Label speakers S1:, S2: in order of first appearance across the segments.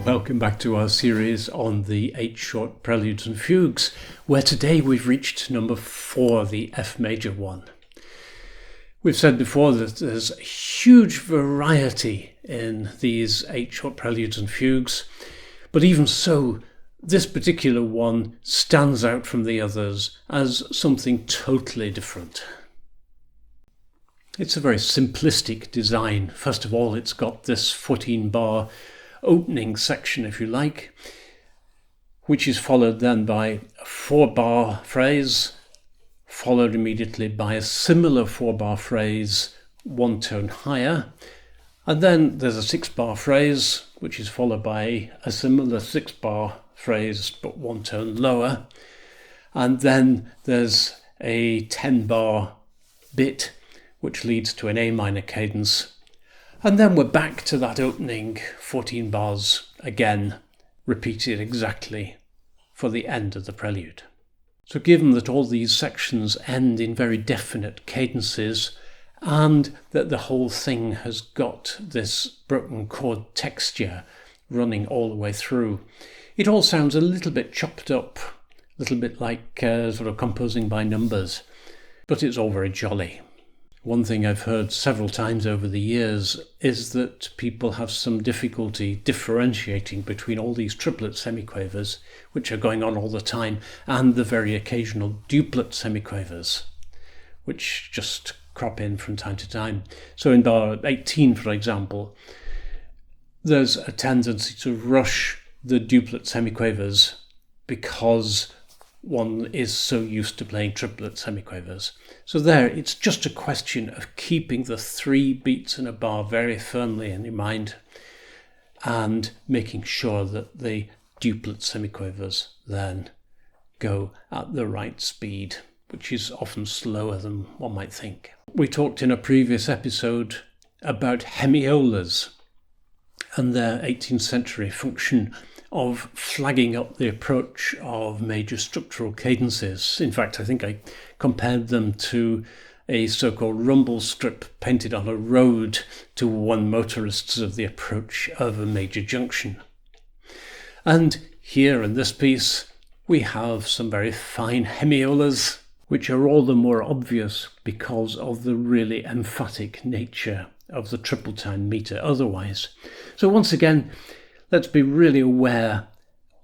S1: Welcome back to our series on the 8 short preludes and fugues, where today we've reached number 4, the F major one. We've said before that there's a huge variety in these 8 short preludes and fugues, but even so, this particular one stands out from the others as something totally different. It's a very simplistic design. First of all, it's got this 14-bar opening section, if you like, which is followed then by a 4-bar phrase, followed immediately by a similar 4-bar phrase, one tone higher, and then there's a 6-bar phrase, which is followed by a similar 6-bar phrase, but one tone lower, and then there's a 10-bar bit, which leads to an A minor cadence. And then we're back to that opening 14 bars again, repeated exactly for the end of the prelude. So given that all these sections end in very definite cadences and that the whole thing has got this broken chord texture running all the way through, it all sounds a little bit chopped up, a little bit like sort of composing by numbers, but it's all very jolly. One thing I've heard several times over the years is that people have some difficulty differentiating between all these triplet semiquavers, which are going on all the time, and the very occasional duplet semiquavers, which just crop in from time to time. So in bar 18, for example, there's a tendency to rush the duplet semiquavers because one is so used to playing triplet semiquavers. So there, it's just a question of keeping the 3 beats in a bar very firmly in your mind and making sure that the duplet semiquavers then go at the right speed, which is often slower than one might think. We talked in a previous episode about hemiolas and their 18th century function of flagging up the approach of major structural cadences. In fact, I think I compared them to a so-called rumble strip painted on a road to warn motorists of the approach of a major junction. And here in this piece, we have some very fine hemiolas, which are all the more obvious because of the really emphatic nature of the triple time meter otherwise. So once again, let's be really aware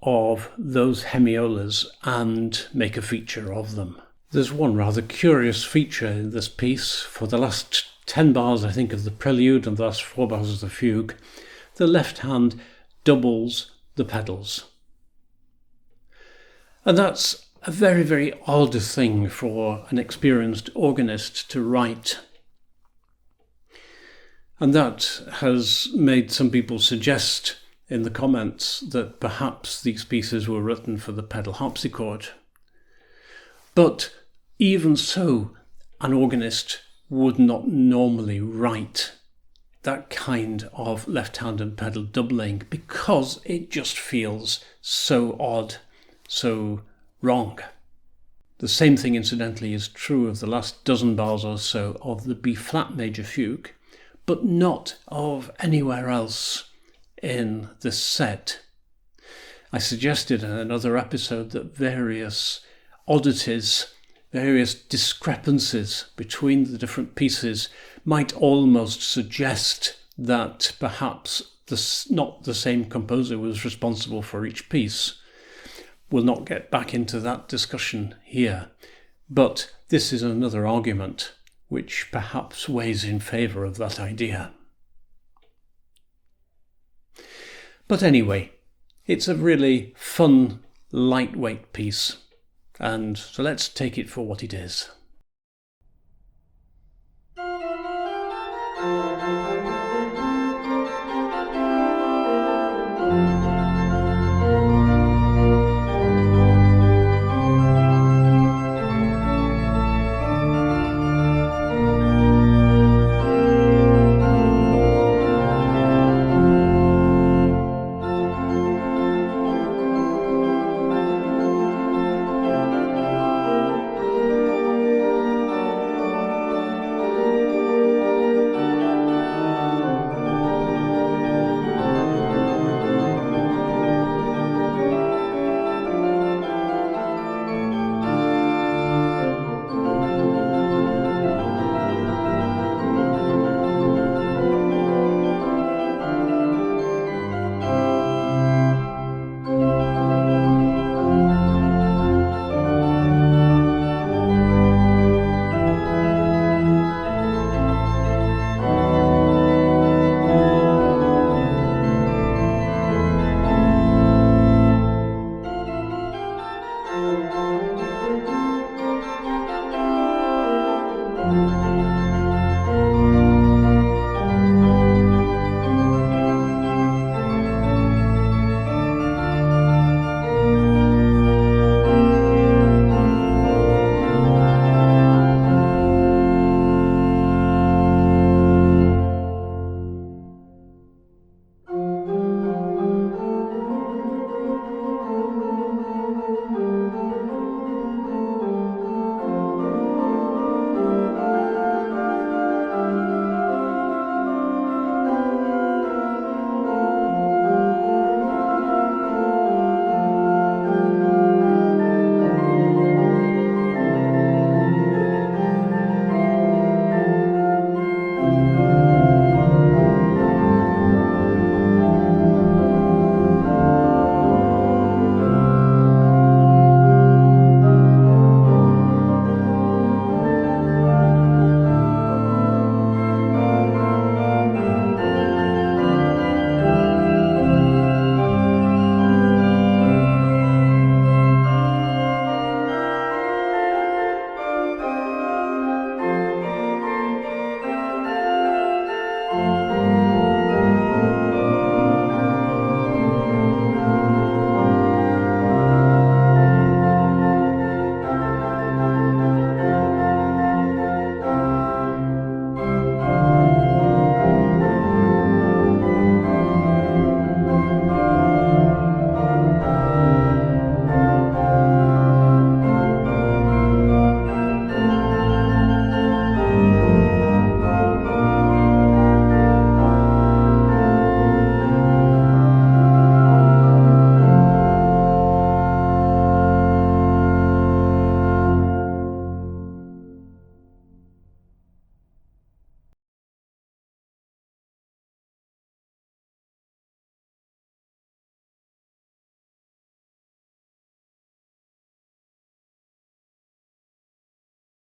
S1: of those hemiolas and make a feature of them. There's one rather curious feature in this piece. For the last 10 bars, I think, of the prelude and the last 4 bars of the fugue, the left hand doubles the pedals. And that's a very, very odd thing for an experienced organist to write. And that has made some people suggest in the comments that perhaps these pieces were written for the pedal harpsichord. But even so, an organist would not normally write that kind of left-hand and pedal doubling because it just feels so odd, so wrong. The same thing, incidentally, is true of the last dozen bars or so of the B-flat major fugue, but not of anywhere else in this set. I suggested in another episode that various oddities, various discrepancies between the different pieces might almost suggest that perhaps not the same composer was responsible for each piece. We'll not get back into that discussion here, but this is another argument which perhaps weighs in favour of that idea. But anyway, it's a really fun, lightweight piece, and so let's take it for what it is.